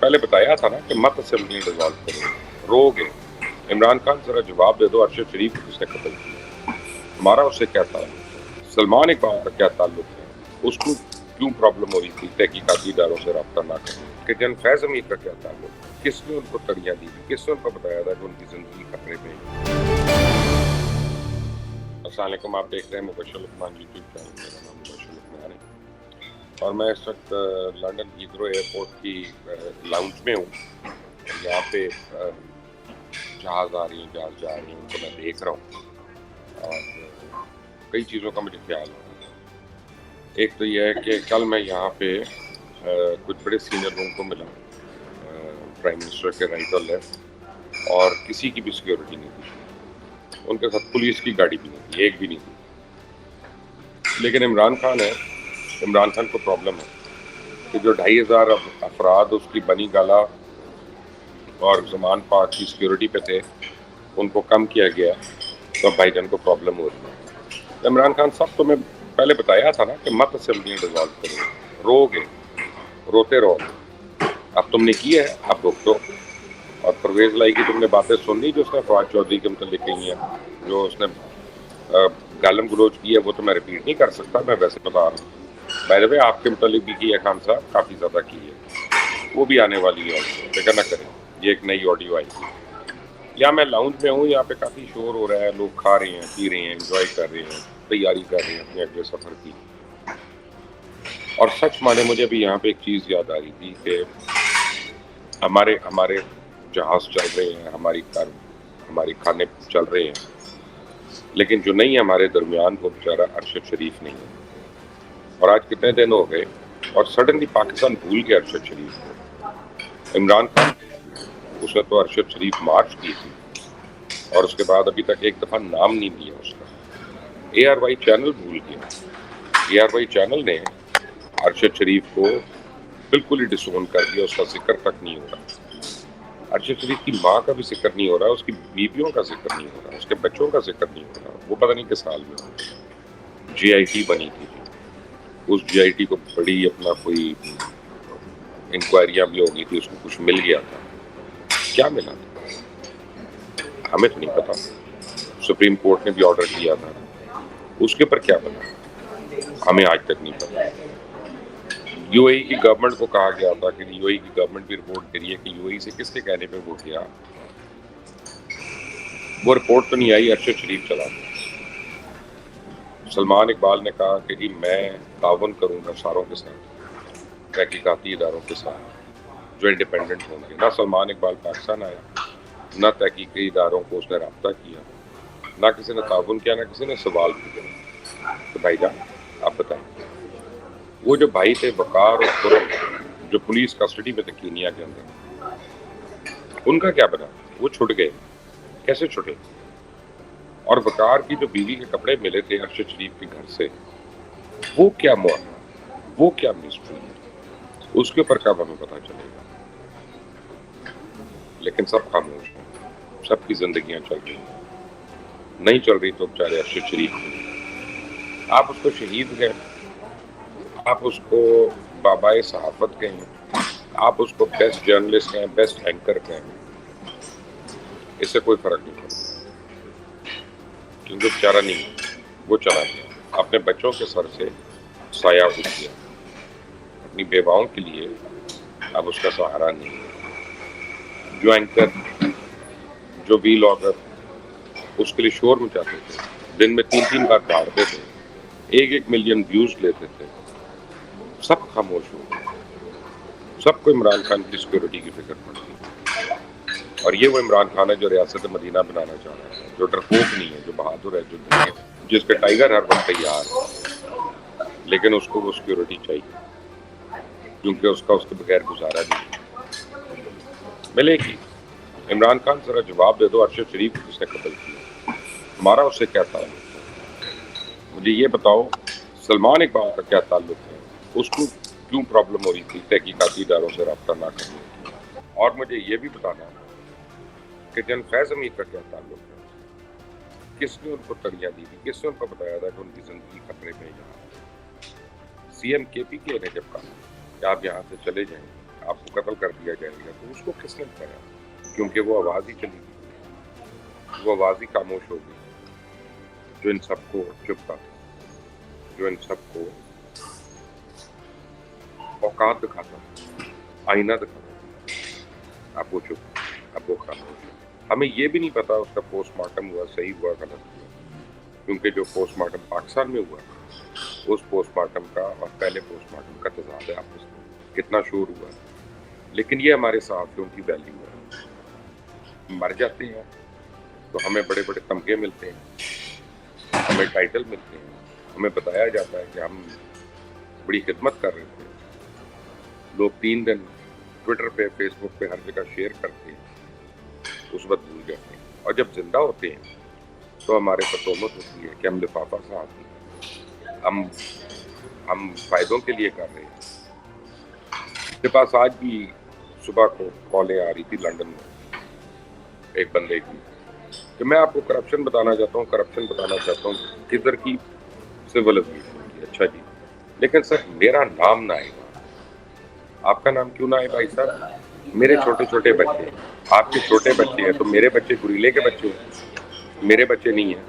पहले बताया था ना कि मत असेंबली डिसॉल्व करो, रोगे। इमरान खान जरा जवाब दे दो, अरशद शरीफ को किसने कत्ल किया? हमारा उससे क्या ताल्लुक है? सलमान इकबाल का क्या ताल्लुक है? उसको क्यों प्रॉब्लम हो रही थी तहकीकाती इदारों से रब्ता ना करने कि जन फैज अमीर का क्या ताल्लुक है? किसने उनको तड़ियाँ दी थी? किसने उनको बताया था कि उनकी जिंदगी खतरे में है? अस्सलाम वालेकुम, आप देख रहे हैं मुबशर लुकमान यूट्यूब चैनल। मेरा नाम मुबशर लुकमान है और मैं इस वक्त लंदन हीथ्रो एयरपोर्ट की लाउंज में हूँ। यहाँ पे जहाज़ आ रही हैं, जहाज़ जा रही हैं, उनको मैं देख रहा हूँ और कई चीज़ों का मुझे ख्याल है। एक तो यह है कि कल मैं यहाँ पे कुछ बड़े सीनियर लोगों को मिला, प्राइम मिनिस्टर के राइट और लेफ्ट, और किसी की भी सिक्योरिटी नहीं थी। उनके साथ पुलिस की गाड़ी भी नहीं थी, एक भी नहीं थी। लेकिन इमरान खान है, इमरान खान को प्रॉब्लम है कि जो 2500 अफराद उसकी बनी गाला और जमान पाक की सिक्योरिटी पे थे, उनको कम किया गया, तो भाईजान को प्रॉब्लम हो रही है। तो इमरान खान साहब, तुम्हें पहले बताया था ना कि मत असेंबली डिसॉल्व करो, रोगे, रोते रहो। अब तुमने की है, अब भुगतो। और परवेज लाई की तुमने बातें सुन ली जो उसने फवाद चौधरी के मतलब कही हैं, जो उसने गालम गलोच की है, वो तो मैं रिपीट नहीं कर सकता, मैं वैसे बता रहा हूँ। बाय द वे, आपके मतलब भी की है खान साहब, काफ़ी ज़्यादा की है, वो भी आने वाली है, फिक्र ना करें। ये एक नई ऑडियो आई थी। यहाँ मैं लाउंज में हूँ, यहाँ पे काफ़ी शोर हो रहा है, लोग खा रहे हैं, पी रहे हैं, एंजॉय कर रहे हैं, तैयारी कर रहे हैं अपने अगले सफ़र की। और सच माने मुझे भी यहाँ पे एक चीज़ याद आ रही थी कि हमारे हमारे जहाज़ चल रहे हैं, हमारी खाने चल रहे हैं, लेकिन जो नहीं है हमारे दरमियान, वो बेचारा अरशद शरीफ नहीं है। और आज कितने दिन हो गए और सडनली पाकिस्तान भूल गया अरशद शरीफ को। इमरान खान, उसने तो अरशद शरीफ मार्च की थी और उसके बाद अभी तक एक दफ़ा नाम नहीं लिया उसका। ARY चैनल भूल गया। ARY चैनल ने अरशद शरीफ को बिल्कुल ही डिसोन कर दिया, उसका जिक्र तक नहीं हो रहा। अरशद शरीफ की माँ का भी जिक्र नहीं हो रहा, उसकी बीवियों का जिक्र नहीं हो रहा, उसके बच्चों का जिक्र नहीं हो रहा। वो पता नहीं किस साल में हो। GIT बनी थी, उस GIT को बड़ी अपना कोई इंक्वायरियाँ भी हो गई थी, उसको कुछ मिल गया था। क्या मिला था हमें तो नहीं पता। सुप्रीम कोर्ट ने भी ऑर्डर किया था, उसके पर क्या बना हमें आज तक नहीं पता। UAE की गवर्नमेंट को कहा गया था कि UAE की गवर्नमेंट भी रिपोर्ट दे रही है कि UAE से किसके कहने पे वो गया, वो रिपोर्ट तो नहीं आई, अरशद शरीफ चला गया। सलमान इकबाल ने कहा कि जी मैं तावन करूंगा सारों के साथ, तहकीकाती इदारों के साथ जो इंडिपेंडेंट होंगे। ना सलमान इकबाल पाकिस्तान आया, ना तहकीकी इदारों को उसने रब्ता किया, ना किसी ने ताउन किया, ना किसी ने सवाल किया। तो भाईजान आप बताएं, वो जो भाई थे वकार और खुरम, जो पुलिस कस्टडी में थे कीनिया के अंदर, उनका क्या बना? वो छुट गए, कैसे छुटे? और वकार की जो बीवी के कपड़े मिले थे अरशद शरीफ के घर से, वो क्या मामला, वो क्या मिस्ट्री है, उसके ऊपर कब हमें पता चलेगा? लेकिन सब खामोश हैं, सबकी जिंदगियां चल रही हैं। नहीं चल रही तो बेचारे अरशद शरीफ, आप उसको शहीद कहें, आप उसको बाबाए सहाफत कहें, आप उसको बेस्ट जर्नलिस्ट कहें, बेस्ट एंकर कहें, इससे कोई फर्क नहीं पड़ता, क्योंकि बेचारा नहीं, वो चला गया, अपने बच्चों के सर से साया उठ गया, अपनी बेवाओं के लिए अब उसका सहारा नहीं है। जो एंकर, जो व्लॉगर उसके लिए शोर मचाते थे, दिन में 3-3 बार दौड़ते थे, 1-1 मिलियन व्यूज लेते थे, सब खामोश हो गए। सबको इमरान खान की सिक्योरिटी की फिक्र पड़ती है। और ये वो इमरान खान है जो रियासत मदीना बनाना चाह रहा है, जो डरपोक नहीं है, जो बहादुर है, जो जिसके टाइगर हर वक्त तैयार है, लेकिन उसको वो सिक्योरिटी चाहिए क्योंकि उसके बगैर गुजारा नहीं मिलेगी। इमरान खान जरा जवाब दे दो, अरशद शरीफ को किसने कत्ल किया? हमारा उससे क्या ताल्लुक है? मुझे ये बताओ, सलमान इकबाल का क्या ताल्लुक है? उसको क्यों प्रॉब्लम हो रही थी तहकीकाती इदारों से रब्ता ना करने की? और मुझे ये भी बताना कि जन फैज अमीर का क्या ताल्लुक है? किसने उनको तड़ियाँ दी थी? किसने उनको बताया था कि उनकी जिंदगी खतरे में है? CM KPK ने जब कहा कि आप यहाँ से चले जाएंगे, आपको कत्ल कर दिया जाएगा, तो उसको किसने बताया? क्योंकि वो आवाज़ ही चली गई, वो आवाज़ ही खामोश हो गई जो इन सबको चुपता था, जो इन सबको औकात दिखाता था, आईना दिखाता था। अब वो चुप, अब वो खामोश है। हमें ये भी नहीं पता उसका पोस्टमार्टम हुआ सही हुआ गलत हुआ, क्योंकि जो पोस्टमार्टम पाकिस्तान में हुआ उस पोस्टमार्टम का और पहले पोस्टमार्टम का तजाद है आपस में, कितना शोर हुआ। लेकिन ये हमारे सहाफ़ियों की वैल्यू है। मर जाते हैं तो हमें बड़े बड़े तमगे मिलते हैं, हमें टाइटल मिलते हैं, हमें बताया जाता है कि हम बड़ी खिदमत कर रहे थे। लोग 3 दिन ट्विटर पे, फेसबुक पे हर जगह शेयर करते हैं, उस वक्त भूल जाते हैं। और जब जिंदा होते हैं तो हमारे पर तोहमत होती है कि हम लिफाफा साहब हैं, हम फ़ायदों के लिए कर रहे हैं। मेरे पास आज भी सुबह को कॉलें आ रही थी लंदन में एक बंदे की कि मैं आपको करप्शन बताना चाहता हूँ, किधर की सिविल एविएशन की। अच्छा जी, लेकिन सर मेरा नाम ना आएगा। आपका नाम क्यों ना आए भाई साहब? मेरे छोटे छोटे बच्चे हैं, आपके छोटे बच्चे हैं, तो मेरे बच्चे गुरीले के बच्चे हैं, मेरे बच्चे नहीं हैं।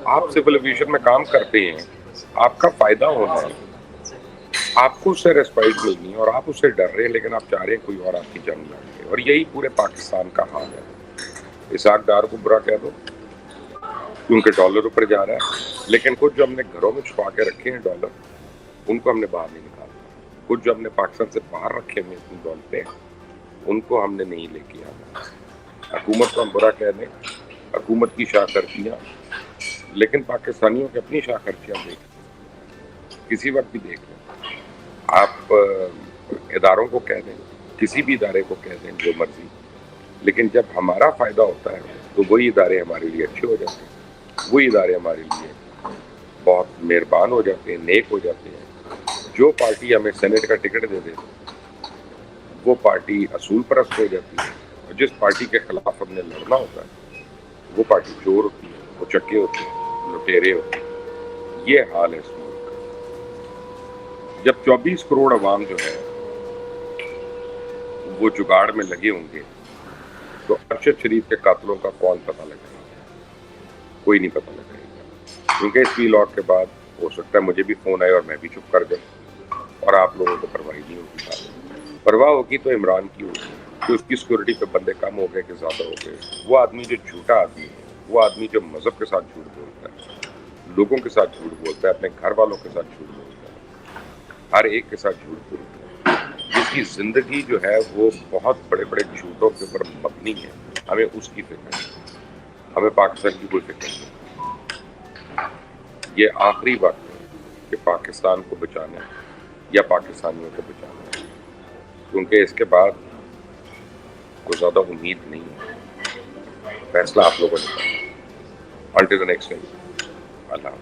आप सिविल एविएशन में काम करते हैं, आपका फायदा होना है, आपको उससे रेस्पाइट मिलनी है और आप उससे डर रहे हैं, लेकिन आप चाह रहे हैं कोई और आपकी जंग लड़े। और यही पूरे पाकिस्तान का हाल है। इसहाक डार को बुरा कह दो क्योंकि डॉलर ऊपर जा रहा है, लेकिन कुछ जो हमने घरों में छुपा के रखे हैं डॉलर, उनको हमने बाहर नहीं निकाला। कुछ जो हमने पाकिस्तान से बाहर रखे हुए अपनी दौलतें, उनको हमने नहीं लेके आना। हुकूमत को हम बुरा कह दें, हुकूमत की शाह खर्चियाँ, लेकिन पाकिस्तानियों की अपनी शाह खर्चियाँ देख, किसी वक्त भी देख लें। आप इदारों को कह दें, किसी भी इदारे को कह दें जो मर्जी, लेकिन जब हमारा फ़ायदा होता है तो वही इदारे हमारे लिए अच्छे हो जाते हैं, वही इदारे हमारे लिए बहुत मेहरबान हो जाते हैं, नेक हो जाते हैं। जो पार्टी हमें सेनेट का टिकट दे दे वो पार्टी असूल परस्त हो जाती है, और जिस पार्टी के खिलाफ हमने लड़ना होता है वो पार्टी चोर होती है, वो चक्के होते हैं, लुटेरे होते हैं। ये हाल है इस मुल्क का। जब 24 करोड़ अवाम जो है वो जुगाड़ में लगे होंगे तो अरशद शरीफ के कातलों का कौन पता लगाएगा? कोई नहीं पता लगाएगा, क्योंकि इस वीलॉग के बाद हो सकता है मुझे भी फ़ोन आए और मैं भी चुप कर जाऊँ, और आप लोगों को परवाह नहीं होगी। परवाह होगी तो इमरान की होगी कि उसकी सिक्योरिटी पे बंदे कम हो गए कि ज़्यादा हो गए। वो आदमी जो झूठा आदमी है, वो आदमी जो मज़हब के साथ झूठ बोलता है, लोगों के साथ झूठ बोलता है, अपने घर वालों के साथ झूठ बोलता है, हर एक के साथ झूठ बोलता है, जिसकी ज़िंदगी जो है वो बहुत बड़े बड़े झूठों के ऊपर मबनी है, हमें उसकी फिक्र है, हमें पाकिस्तान की कोई फिक्र नहीं। ये आखिरी वक्त है कि पाकिस्तान को बचाना है या पाकिस्तानियों को बचाना है, क्योंकि इसके बाद कोई ज़्यादा उम्मीद नहीं है। फैसला आप लोगों ने करना। Until the next time, Allah.